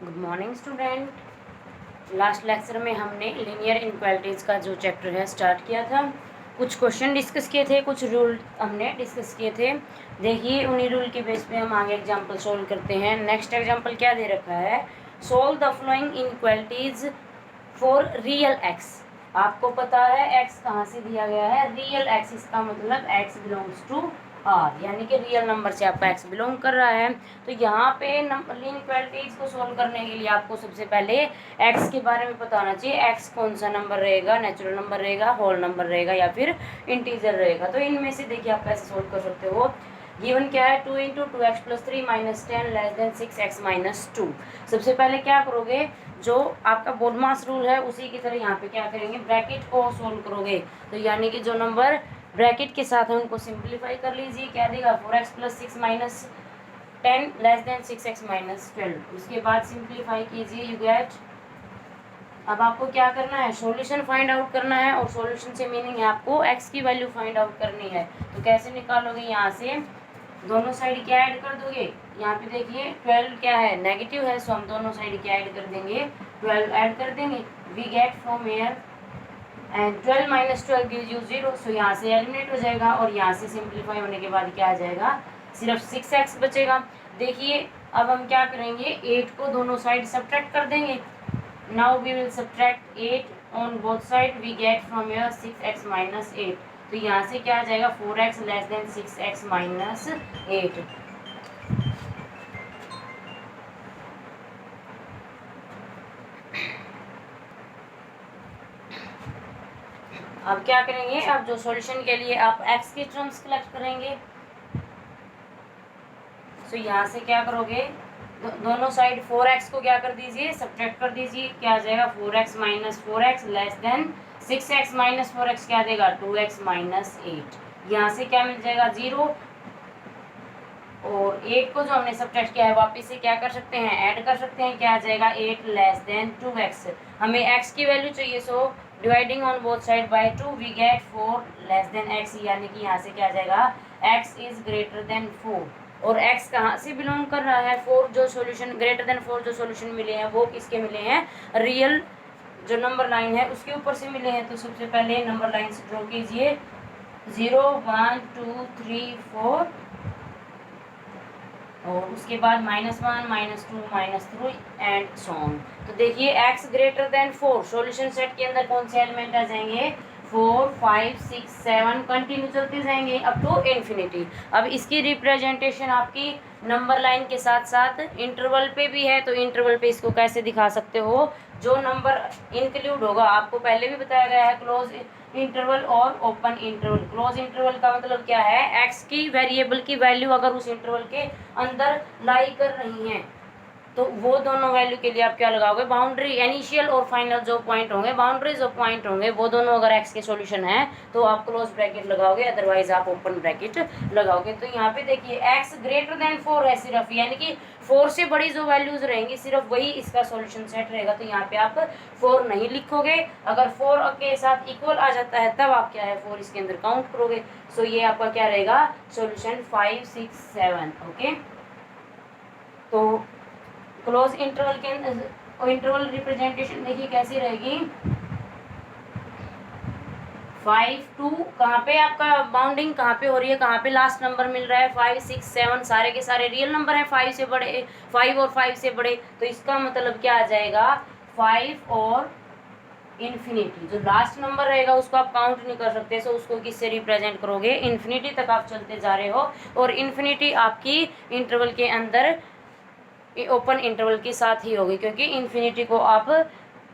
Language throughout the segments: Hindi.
Good morning student. Last lecture में हमने लीनियर इनक्वालिटीज़ का जो चैप्टर है स्टार्ट किया था। कुछ क्वेश्चन डिस्कस किए थे, कुछ रूल हमने डिस्कस किए थे। देखिए उन्हीं रूल के बेस पे हम आगे एग्जांपल सोल्व करते हैं। नेक्स्ट एग्जांपल क्या दे रखा है, solve the following inequalities for real x. आपको पता है एक्स कहाँ से दिया गया है, रियल एक्स, इसका मतलब एक्स बिलोंग्स टू आर, यानी कि रियल नंबर से आपका एक्स बिलोंग कर रहा है। तो यहाँ पे इनक्वालिटीज को सोल्व करने के लिए आपको सबसे पहले एक्स के बारे में पता होना चाहिए। एक्स कौन सा नंबर रहेगा, नेचुरल नंबर रहेगा, होल नंबर रहेगा या फिर इंटीजर रहेगा। तो इनमें से देखिए आप कैसे सोल्व कर सकते हो। गिवन क्या है, 2 × 2x + 3 - 10 < 6x - 2। सबसे पहले क्या करोगे, जो आपका बोडमास रूल है उसी की तरह यहाँ पे क्या करेंगे, ब्रैकेट को सोल्व करोगे। तो यानी कि जो नंबर ब्रैकेट के साथ है उनको सिंप्लीफाई कर लीजिए। क्या देगा, 4x + 6 - 10 < 6x - 12। उसके बाद सिंप्लीफाई कीजिए, यू गेट। अब आपको क्या करना है, सॉल्यूशन फाइंड आउट करना है, और सॉल्यूशन से मीनिंग है आपको एक्स की वैल्यू फाइंड आउट करनी है। तो कैसे निकालोगे, यहाँ से दोनों साइड क्या ऐड कर दोगे। यहाँ पे देखिए 12 क्या है, नेगेटिव है, सो हम दोनों साइड क्या ऐड कर देंगे, 12 ऐड कर देंगे। We get from here and 12 - 12 gives you 0। So यहाँ से एलिमिनेट हो जाएगा, और यहाँ से सिंप्लीफाई होने के बाद क्या आ जाएगा, सिर्फ 6x बचेगा। देखिए अब हम क्या करेंगे, 8 को दोनों साइड सब्ट्रैक्ट कर देंगे। Now we will subtract 8 on both side, we get from here 6x - 8। तो यहाँ से क्या आ जाएगा, 4x < 6x - 8। अब क्या करेंगे, अब जो सॉल्यूशन के लिए आप x के टर्म्स कलेक्ट करेंगे। तो यहाँ से क्या करोगे, दोनों साइड 4x को क्या कर दीजिए, सब्ट्रैक्ट कर दीजिए। क्या आ जाएगा, 4x - 4x < 6x - 4x क्या देगा, 2x - 8। यहाँ से क्या मिल जाएगा, 0। और 8 को जो हमने सब्ट्रैक्ट किया है वापस से क्या कर सकते हैं, ऐड कर सकते हैं। क्या आ जाएगा, 8 < 2x। हमें x की वैल्यू चाहिए, so dividing on both side by 2 we get 4 < x, यानी कि यहाँ से क्या आ जाएगा, x इज ग्रेटर देन 4। और x कहाँ से बिलोंग कर रहा है, 4 जो सॉल्यूशन ग्रेटर देन 4 जो सॉल्यूशन मिले हैं वो किसके मिले हैं, रियल जो नंबर लाइन है उसके ऊपर से मिले हैं। तो सबसे पहले नंबर लाइन से ड्रॉ कीजिए, 0 1 2 3 4, और उसके बाद -1 -2 -3 एंड सो ऑन। तो देखिए x greater then 4, solution set के अंदर कौन से एलिमेंट आ जाएंगे, 4 5 6 7, कंटिन्यू चलते जाएंगे अप टू इन्फिनिटी। अब इसकी रिप्रेजेंटेशन आपकी नंबर लाइन के साथ साथ इंटरवल पे भी है। तो इंटरवल पे इसको कैसे दिखा सकते हो, जो नंबर इंक्लूड होगा, आपको पहले भी बताया गया है, क्लोज इंटरवल और ओपन इंटरवल। क्लोज इंटरवल का मतलब क्या है, एक्स की वेरिएबल की वैल्यू अगर उस इंटरवल के अंदर लाई कर रही हैं तो वो दोनों वैल्यू के लिए आप क्या लगाओगे, बाउंड्री, इनिशियल और फाइनल जो पॉइंट होंगे, बाउंड्री जो पॉइंट होंगे वो दोनों अगर एक्स के सॉल्यूशन है तो आप क्लोज ब्रैकेट लगाओगे, अदरवाइज आप ओपन ब्रैकेट लगाओगे। तो यहाँ पे देखिए एक्स ग्रेटर देन 4 है सिर्फ, यानी कि 4 से बड़ी जो वैल्यूज रहेंगी सिर्फ वही इसका सॉल्यूशन सेट रहेगा। तो यहाँ पे आप 4 नहीं लिखोगे, अगर 4 के साथ इक्वल आ जाता है तब आप क्या है 4 इसके अंदर काउंट करोगे। सो ये आपका क्या रहेगा, सॉल्यूशन 5 6 7। ओके, तो क्लोज इंटरवल के इंटरवल रिप्रेजेंटेशन देखिए कैसी रहेगी, 5 2, कहाँ पे आपका बाउंडिंग कहाँ पे हो रही है, कहाँ पे लास्ट नंबर मिल रहा है, 5 6 7 सारे के सारे रियल नंबर है, 5 से बड़े, 5 और 5 से बड़े। तो इसका मतलब क्या आ जाएगा, 5 और इन्फिनिटी। जो लास्ट नंबर रहेगा उसको आप काउंट नहीं कर सकते, सो उसको किससे रिप्रेजेंट करोगे, इन्फिनिटी तक आप चलते जा रहे हो, और इन्फिनिटी आपकी इंटरवल के अंदर ओपन इंटरवल के साथ ही होगी, क्योंकि इन्फिनिटी को आप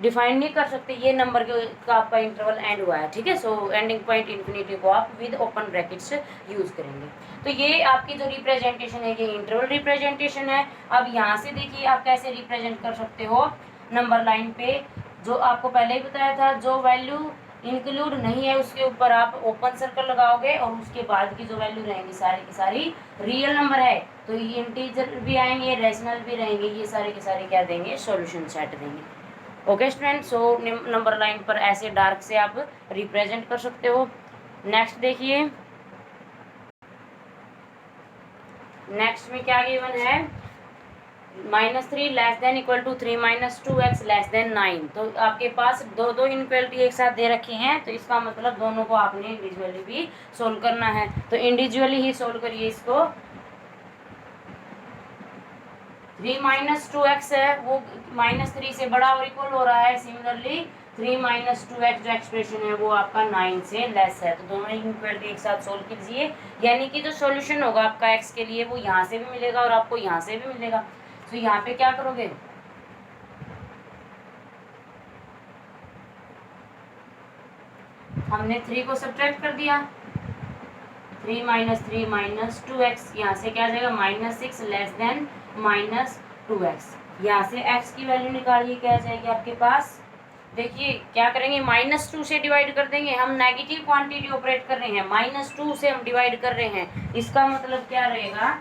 डिफाइन नहीं कर सकते, ये नंबर का आपका इंटरवल एंड हुआ है। ठीक है, सो एंडिंग पॉइंट इन्फिनिटी को आप विद ओपन ब्रैकेट्स यूज करेंगे। तो ये आपकी जो रिप्रेजेंटेशन है ये इंटरवल रिप्रेजेंटेशन है। अब यहाँ से देखिए आप कैसे रिप्रेजेंट कर सकते हो, नंबर लाइन पे जो आपको पहले ही बताया था, जो वैल्यू इंक्लूड नहीं है उसके ऊपर आप ओपन सर्कल लगाओगे, और उसके बाद की जो वैल्यू रहेंगी सारी की सारी रियल नंबर है। तो ये इंटीजर भी आएंगे, रेशनल भी रहेंगे, ये सारे के सारे क्या देंगे, सॉल्यूशन सेट देंगे। Okay student, so number line पर ऐसे डार्क से आप रिप्रेजेंट कर सकते हो। नेक्स्ट देखिए, नेक्स्ट में क्या गिवन है, -3 less than equal to 3 - 2x less than 9। तो आपके पास दो दो इनइक्वालिटी एक साथ दे रखी हैं, तो इसका मतलब दोनों को आपने इंडिविजुअली भी सोल्व करना है। तो इंडिविजुअली ही सोल्व करिए इसको। 3 - 2x है वो -3 से बड़ा और इक्वल हो रहा है। सिमिलरली 3 - 2x जो एक्सप्रेशन है वो आपका 9 से लेस है। तो दोनों इनइक्वालिटी एक साथ सोल्व कीजिए, यानी कि जो सॉल्यूशन होगा आपका x के लिए वो यहाँ से भी मिलेगा और आपको यहाँ से भी मिलेगा। तो यहाँ पे क्या करोगे, हमने 3 को सब्ट्रैक्ट कर दिया, 3 - 3 - 2x, यहाँ से क्या आ जाएगा -6 लेस देन -2x। यहाँ से x की वैल्यू निकालिए, क्या आ जाएगी आपके पास। देखिए क्या करेंगे, -2 से डिवाइड कर देंगे। हम नेगेटिव क्वांटिटी ऑपरेट कर रहे हैं, -2 से हम डिवाइड कर रहे हैं, इसका मतलब क्या रहेगा।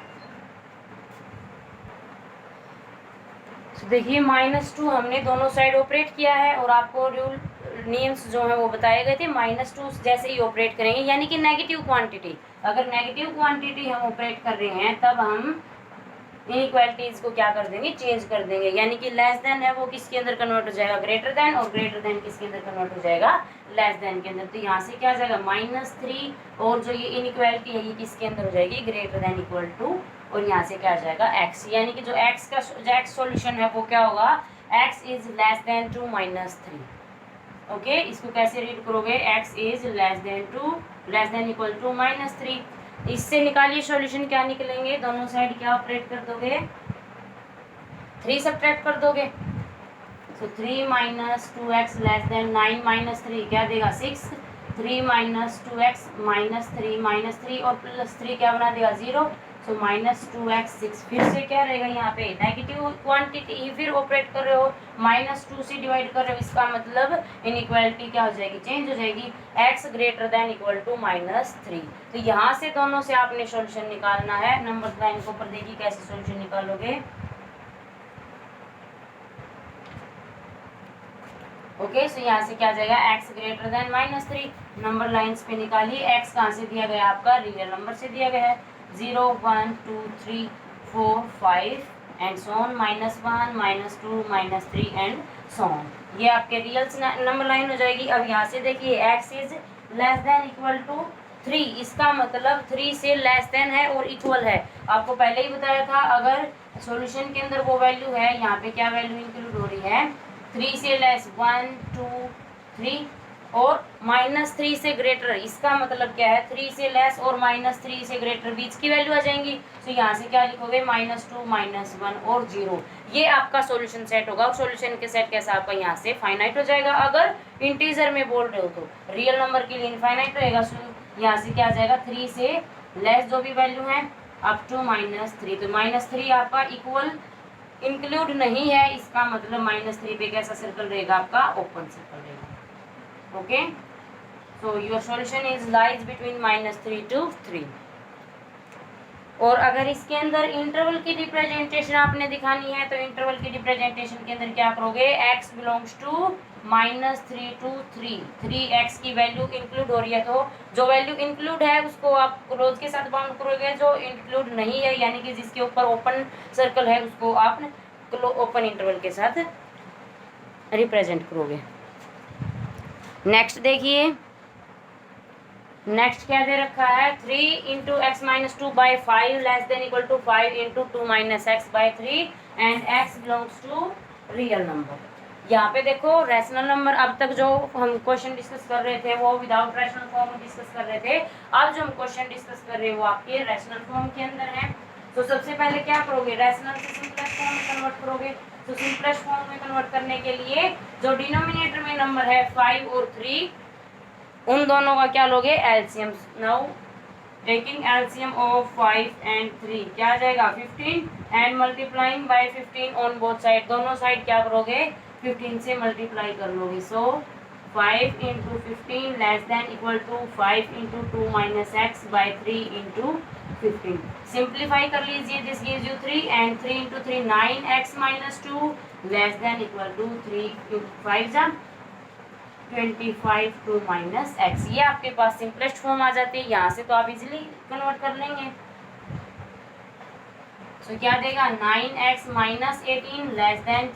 तो देखिए -2 हमने दोनों साइड ऑपरेट किया है और आपको रूल नियम्स जो है वो बताए गए थे। -2 जैसे ही ऑपरेट करेंगे, यानी कि नेगेटिव क्वांटिटी, अगर नेगेटिव क्वांटिटी हम ऑपरेट कर रहे हैं तब हम इनइक्वालिटीज को क्या कर देंगे, चेंज कर देंगे। यानी कि लेस देन है वो किसके अंदर कन्वर्ट हो जाएगा, ग्रेटर देन, और ग्रेटर देन किसके अंदर कन्वर्ट हो जाएगा, लेस देन के अंदर। तो यहाँ से क्या आ जाएगा -3, और जो ये इनइक्वालिटी है ये किसके अंदर हो जाएगी, ग्रेटर देन इक्वल टू, और यहाँ से क्या आ जाएगा x, यानी कि जो x का जो x सॉल्यूशन है वो क्या होगा, x is less than 2 - 3। Okay, इसको कैसे रीड करोगे, x is less than 2 less than equal to -3। इससे निकालिए सॉल्यूशन, क्या निकलेंगे, दोनों साइड क्या ऑपरेट कर दोगे, 3 सब्ट्रैक्ट कर दोगे। तो 3 - 2x लेस देन 9 - 3 क्या देगा 6, 3 - 2x -3 - 3 और +3 क्या बना देगा 0। सो -2x 6, फिर से क्या रहेगा यहाँ पे, नेगेटिव क्वांटिटी ही फिर ऑपरेट कर रहे हो, -2 से डिवाइड कर रहे हो, इसका मतलब इनइक्वालिटी क्या हो जाएगी, चेंज हो जाएगी, x greater than equal to -3। तो यहाँ से दोनों से आपने सॉल्यूशन निकालना है। नंबर लाइन को ऊपर देखिए कैसे सॉल्यूशन निकालोगे। ओके, सो यहाँ से क्या आ जाएगा, x greater then -3। Number lines पे निकालिए, x कहाँ से दिया गया, आपका रियल नंबर से दिया गया है, 0 1 2 3 4 5 and so on, -1 -2 -3 and so on. ये आपके रियल नंबर लाइन हो जाएगी। अब यहाँ से देखिए x is less than equal to 3, इसका मतलब 3 से लेस देन है और इक्वल है। आपको पहले ही बताया था, अगर सॉल्यूशन के अंदर वो वैल्यू है, यहाँ पे क्या वैल्यू इंक्लूड हो रही है, 3 से लेस 1 2 3 और -3 से ग्रेटर, इसका मतलब क्या है, 3 से लेस और -3 से ग्रेटर बीच की वैल्यू आ जाएंगी। तो यहाँ से क्या लिखोगे, -2 -1 और 0। ये आपका सॉल्यूशन सेट होगा, और सॉल्यूशन के सेट कैसा आपका यहाँ से फाइनाइट हो जाएगा। अगर इंटीजर में बोल रहे हो तो रियल नंबर के लिए इनफाइनाइट रहेगा। यहाँ से क्या आ जाएगा, 3 से लेस जो भी वैल्यू है अप टू -3। तो -3 आपका इक्वल इंक्लूड नहीं है, इसका मतलब -3 पे कैसा सर्कल रहेगा, आपका ओपन सर्कल रहेगा। Okay, so your solution is lies between -3 to 3। और अगर इसके अंदर इंटरवल की रिप्रेजेंटेशन आपने दिखानी है, तो इंटरवल की रिप्रेजेंटेशन के अंदर क्या करोगे, x belongs to -3 to 3, 3x की वैल्यू इंक्लूड हो रही है, तो जो वैल्यू इंक्लूड है उसको आप क्लोज के साथ बाउंड करोगे, जो इंक्लूड नहीं है यानी कि जिसके ऊपर ओपन सर्कल है उसको आप ओपन इंटरवल के साथ रिप्रेजेंट करोगे। नेक्स्ट देखिए, नेक्स्ट क्या दे रखा है, 3 × x - 2 / 5 less than equal to 5 × 2 - x / 3 and x belongs to real number. यहाँ पे देखो रैशनल नंबर, अब तक जो हम क्वेश्चन डिस्कस कर रहे थे वो विदाउट रैशनल फॉर्म में डिस्कस कर रहे थे। अब जो हम क्वेश्चन डिस्कस कर रहे हैं वो आपके रैशनल फॉर्म के अंदर है। तो सबसे पहले क्या करोगे, रैशनल से सिंपलेस्ट फॉर्म में कन्वर्ट करोगे। तो सिंपलेस्ट फॉर्म में कन्वर्ट करने के लिए जो डिनोमिनेटर में नंबर है 5 और 3, उन दोनों का क्या लोगे, LCM. Now taking LCM of 5 and 3 क्या आ जाएगा 15 and multiplying by 15 on both side, दोनों साइड क्या करोगे 15 से मल्टीप्लाई कर लोगे। So 5 × 15 less than equal to 5 × 2 - x / 3 × 15। Simplify कर लीजिए, this gives you 3 and 3 × 3 9x - 2 less than equal to 3 × 5 25 2 - x। ये आपके पास सिंपलेस्ट फॉर्म आ जाती है। यहाँ से तो आप इजीली कन्वर्ट कर लेंगे। सो क्या देगा 9x minus 18 less than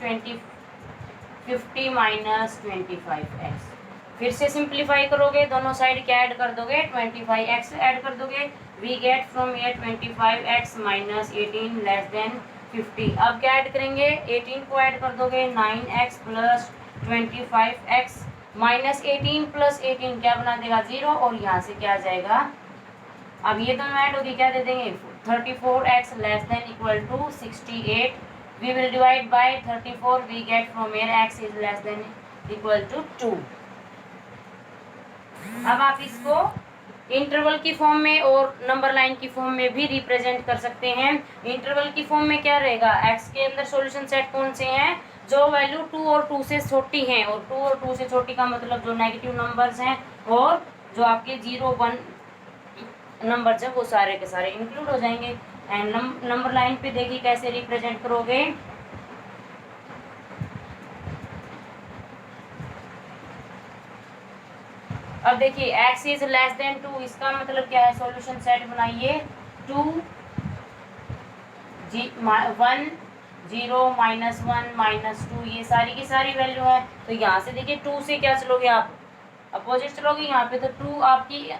50 minus 25x। फिर से सिंप्लीफाई करोगे, दोनों साइड क्या ऐड कर दोगे 25x ऐड कर दोगे। वी गेट फ्रॉम ये 25x माइनस 18 लेस देन 50। अब क्या ऐड करेंगे 18 को ऐड कर दोगे 9x plus 25x minus 18 plus 18 क्या बना देगा 0 और यहाँ से क्या आ जाएगा, अब ये दोनों ऐड होगी क्या दे देंगे 34x less than equal to 68। we will divide by 34 we get from here x is less than equal to 2। अब आप इसको इंटरवल की फॉर्म में और नंबर लाइन की फॉर्म में भी रिप्रेजेंट कर सकते हैं। इंटरवल की फॉर्म में क्या रहेगा, x के अंदर सॉल्यूशन सेट कौन से हैं, जो वैल्यू 2 और 2 से छोटी हैं, और 2 और 2 से छोटी का मतलब जो नेगेटिव नंबर्स हैं और जो आपके 0 1 नंबर्स हैं वो सारे के सारे इंक्लूड हो जाएंगे। एंड नंबर लाइन पे देखिए कैसे रिप्रेजेंट करोगे। अब देखिए x इज लेस देन 2, इसका मतलब क्या है, सॉल्यूशन सेट बनाइए 2 1 0 माइनस 1 माइनस 2, ये सारी की सारी वैल्यू है। तो यहाँ से देखिए 2 से क्या चलोगे आप अपोजिट चलोगे, यहाँ पे तो 2 आपकी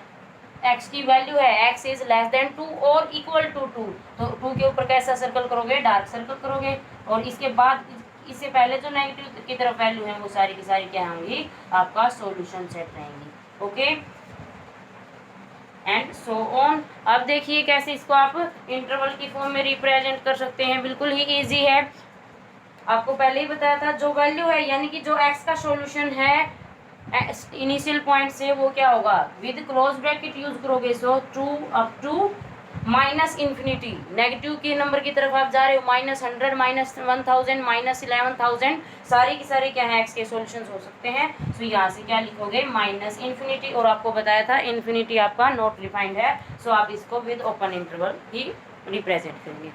x की वैल्यू है, x इज लेस देन 2 और इक्वल टू 2, तो 2 के ऊपर कैसा सर्कल करोगे, डार्क सर्कल करोगे। और इसके बाद इससे पहले जो नेगेटिव की तरफ वैल्यू है वो सारी की सारी क्या होंगी, आपका सॉल्यूशन सेट रहेंगी। Okay and so on. अब देखिए कैसे इसको आप इंटरवल की फॉर्म में रिप्रेजेंट कर सकते हैं, बिल्कुल ही इजी है। आपको पहले ही बताया था जो वैल्यू है यानी कि जो x का सॉल्यूशन है इनिशियल पॉइंट से वो क्या होगा, विद क्लोज ब्रैकेट यूज करोगे। So 2 up to minus infinity, negative के नंबर की तरफ आप जा रहे हो, -100 -1000 -11,000 सारी की सारी क्या है एक्स के सॉल्यूशंस हो सकते हैं। सो यहाँ से क्या लिखोगे माइनस इन्फिनिटी, और आपको बताया था इन्फिनिटी आपका नॉट डिफाइंड है, सो आप इसको with open interval he represent करेंगे।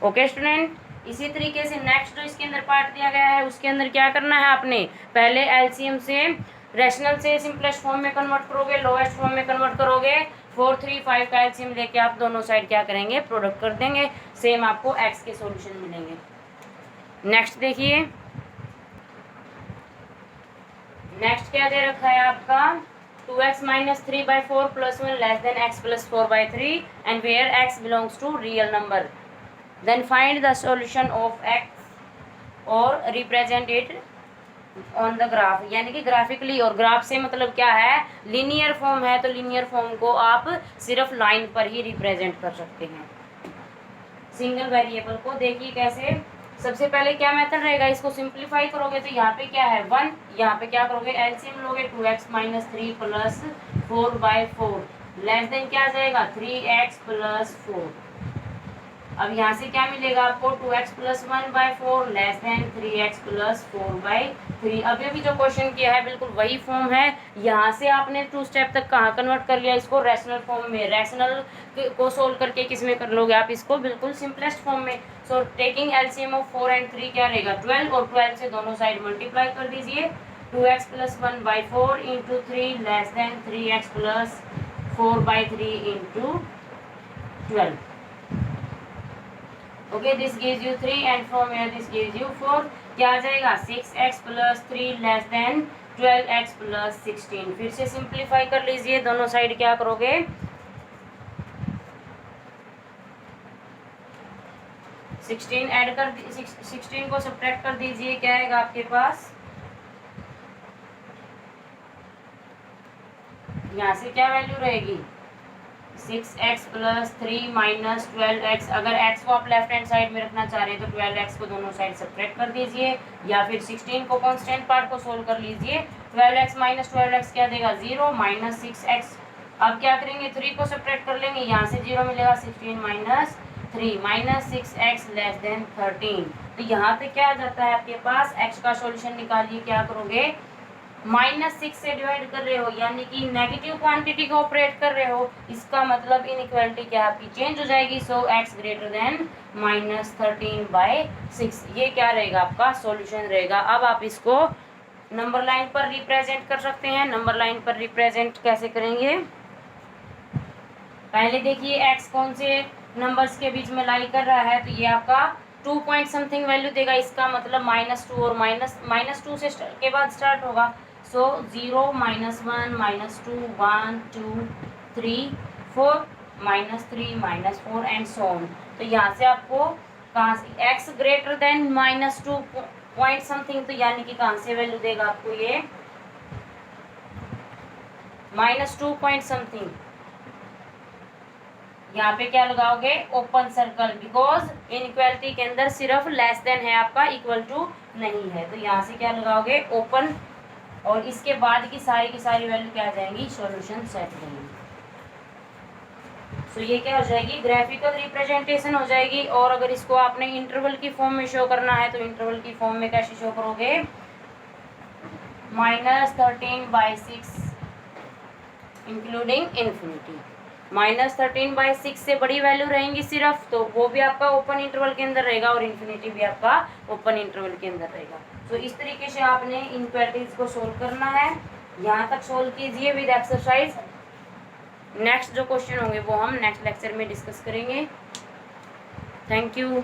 ओके स्टूडेंट, इसी तरीके से नेक्स्ट जो इसके अंदर पार्ट दिया गया है उसके अंदर क्या करना है, आपने पहले एलसीएम से रैशनल से सिंपलेस्ट फॉर्म में कन्वर्ट करोगे, लोएस्ट फॉर्म में कन्वर्ट करोगे, 4 3 5 का एलसीएम लेके आप दोनों साइड क्या करेंगे प्रोडक्ट कर देंगे, सेम आपको एक्स के सॉल्यूशन मिलेंगे। नेक्स्ट देखिए, नेक्स्ट क्या दे रखा है आपका 2x minus 3/4 plus 1 less than x plus 4/3 and where x belongs to real number, then find the solution of x और represent it on the graph, यानी कि ग्राफिकली। और ग्राफ से मतलब क्या है, लीनियर फॉर्म है, तो लीनियर फॉर्म को आप सिर्फ लाइन पर ही रिप्रेजेंट कर सकते हैं सिंगल वेरिएबल को। देखिए कैसे, सबसे पहले क्या मेथड रहेगा, इसको सिंप्लीफाई करोगे तो यहाँ पे क्या है 1, यहाँ पे क्या करोगे एलसीएम लोगे 2x minus 3 plus 4/4 less than क्या आ जाएगा 3x प्लस 4। अब यहाँ से क्या मिलेगा आपको 2x plus 1/4 less than 3x plus 4/3। अभी जो क्वेश्चन किया है बिल्कुल वही फॉर्म है, यहाँ से आपने 2 स्टेप तक कहाँ कन्वर्ट कर लिया इसको, रैशनल फॉर्म में। रैशनल को सोल्व करके किस में कर लोगे आप इसको, बिल्कुल सिंपलेस्ट फॉर्म में। So taking LCM of 4 and 3 क्या रहेगा 12, और 12 से दोनों साइड मल्टीप्लाई कर दीजिए, 2x plus 1/4 into 3 less then 3x plus 4/3 into 12। Okay this gives you 3 and from here this gives you 4। क्या आ जाएगा 6x plus 3 less then 12x plus 16। फिर से सिंप्लीफाई कर लीजिए, दोनों साइड क्या करोगे 16 ऐड कर 16 को सब्ट्रैक्ट कर दीजिए, क्या आएगा आपके पास, यहाँ से क्या वैल्यू रहेगी 6x प्लस 3 माइनस 12x। अगर x को आप लेफ्ट हैंड साइड में रखना चाह रहे हैं तो 12x को दोनों साइड सब्ट्रैक्ट कर दीजिए, या फिर 16 को कांस्टेंट पार्ट को सोल्व कर लीजिए। 12x माइनस 12x क्या देगा 0 माइनस 6x। अब क्या करेंगे 3 को सब्ट्रैक्ट कर लेंगे, यहाँ से 0 मिलेगा 16 minus 3 minus 6x less than 13। तो यहाँ पे क्या आ जाता है आपके पास, x का सॉल्यूशन निकालिए, क्या करोगे -6 से डिवाइड कर रहे हो, यानी कि नेगेटिव क्वांटिटी को ऑपरेट कर रहे हो, इसका मतलब इनइक्वालिटी क्या आपकी चेंज हो जाएगी। सो x ग्रेटर देन -13/6, ये क्या रहेगा आपका सॉल्यूशन रहेगा। अब आप इसको नंबर लाइन पर रिप्रेजेंट कर सकते हैं। नंबर लाइन पर रिप्रेजेंट कैसे करेंगे, पहले देखिए x कौन से नंबर्स के बीच में लाई कर रहा है, तो ये आपका 2 पॉइंट समथिंग वैल्यू देगा। इसका मतलब -2 और -2 से के बाद स्टार्ट होगा। सो 0 -1 -2 1 2 3 4 -3 -4 एंड सो ऑन। तो यहाँ से आपको कहाँ से x greater then -2 point something, तो यानी कि कहाँ से वैल्यू देगा आपको ये -2 पॉइंट समथिंग। यहाँ पे क्या लगाओगे, ओपन सर्कल, बिकॉज इनइक्वालिटी के अंदर सिर्फ लेस देन है आपका, इक्वल टू नहीं है। तो यहाँ से क्या लगाओगे, ओपन, और इसके बाद की सारी वैल्यू क्या आ जाएंगी, सॉल्यूशन सेट रहेंगी। तो ये क्या हो जाएगी, ग्राफिकल रिप्रेजेंटेशन हो जाएगी। और अगर इसको आपने इंटरवल की फॉर्म में शो करना है, तो इंटरवल की फॉर्म में कैसे शो करोगे, -13/6 इंक्लूडिंग इन्फिनिटी। -13/6 से बड़ी वैल्यू रहेंगी सिर्फ, तो वो भी आपका ओपन इंटरवल के अंदर रहेगा, और इन्फिनिटी भी आपका ओपन इंटरवल के अंदर रहेगा। तो इस तरीके से आपने इनइक्वालिटीज को सोल्व करना है। यहाँ तक सोल्व कीजिए विद एक्सरसाइज। नेक्स्ट जो क्वेश्चन होंगे वो हम नेक्स्ट लेक्चर में डिस्कस करेंगे। Thank you.